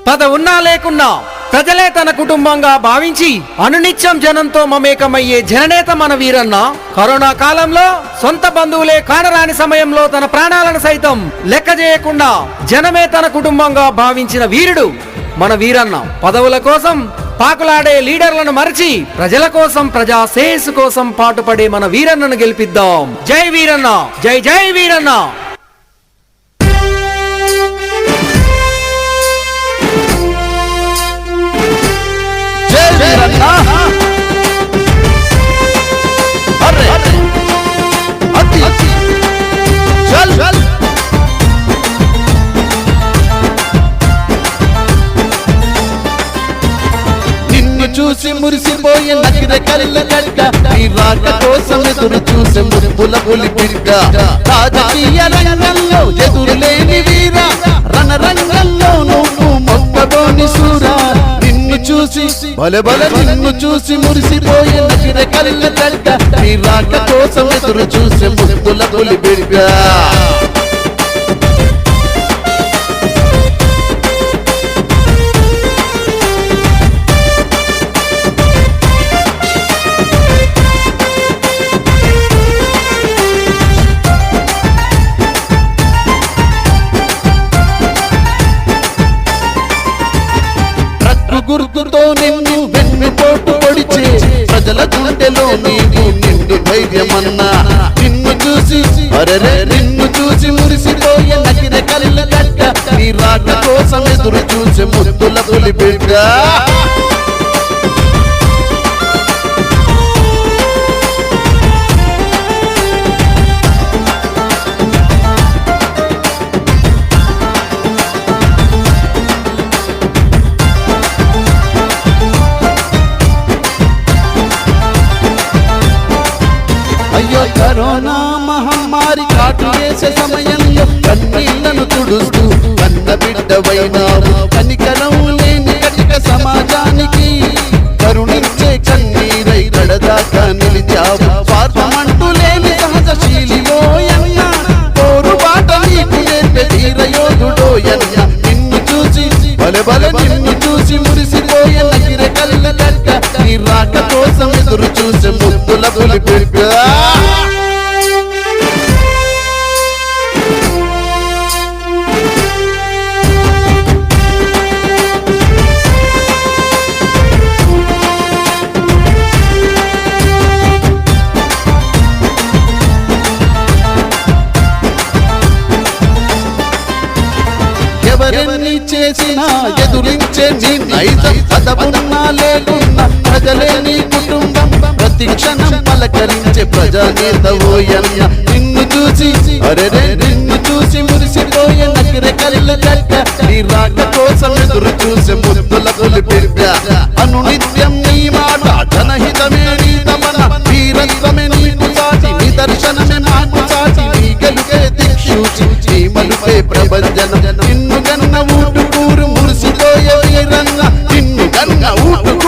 పదవున్నా లేకున్నా ప్రజలే తన కుటుంబంగా భావించి అనునిత్యం జనంతో మమేకమయ్యే జననేత మన వీరన్న. కరోనా కాలంలో సొంత బంధువులే కానరాని సమయంలో తన ప్రాణాలను సైతం లెక్క చేయకుండా జనమే తన కుటుంబంగా భావించిన వీరుడు మన వీరన్న. పదవుల కోసం పాకులాడే లీడర్లను మరచి ప్రజల కోసం, ప్రజా శ్రేయస్సు కోసం పాటుపడే మన వీరన్నను గెలిపిద్దాం. జై వీరన్న, జై జై వీరన్న. నిన్ను చూసి మురిసిపోయే నగిర కళ్ళ గడ్డ, నీ రాక కోసం ఎదురు చూసే మురుపుల పులి బిడ్డ. రాజకీయ రంగంలో ఎదురులేని వీర, రణరంగంలో నువ్వు మొక్కబోని సూరా. నిన్ను చూసి బలె బలె నిన్ను చూసి మురిసిపోయే నగిర కళ్ళ గడ్డ, నీ రాక కోసం ఎదురు చూసే మురుపుల పులి బిడ్డ. గుర్తుతో నిన్ను వెన్నుపోటు పొడిచే ప్రజల గుండెలో నీవు నిండు ధైర్యమన్నా. నిన్ను చూసి అరెరే నిన్ను చూసి మురిసిపోయే నగిర కళ్ళ గడ్డ, నీ రాక కోసం ఎదురు చూసే ముద్దుల పులి బిడ్డ. అయ్యో కరోనా మహమ్మారి కాటు వేసే సమయంలో కన్నీళ్లను తుడుస్తూ కన్న బిడ్డవైనావు. కనికరం లేని కటిక సమాజానికి కరుణించే కన్నీరై కడదాకా నిలిచావు. స్వార్థమంటూ లేని సహజశీలిలోయన్న, పోరుబాట నీకు నేర్పే ధీరయోధుడోయన్న. నిన్ను చూసి బలె బలె నిన్ను చూసి మురిసిపోయే నగిర కళ్ళ గడ్డ, నీ రాక కోసం ఎదురు చూసే ముద్దుల పులి బిడ్డ. ఎవరెన్ని చేసినా ఎదురించే నీ నైజం, పదవున్నా లేకున్నా ప్రజలే నీ కుటుంబం. ప్రతి క్షణం పలకరించే ప్రజానేతవోయన్న. నిన్ను చూసి అరెరే నిన్ను చూసి మురిసిపోయే నగిర కళ్ళ గడ్డ, నీ రాక కోసం ఎదురు చూసే ముద్దుల పులి బిడ్డ. అనునిత్యం నీ మాట జనహితమే నీ తమన, వీరత్వమే నీకు సాటి, నిదర్శనమే మాకు సాటి. నీ గెలుపే దిక్షూచి, నీ మలుపే ప్రభంజనం. నిన్ను గన్న ఊటుకూరు మురిసిపోయే వీరన్న, నిన్ను గన్న ఊటు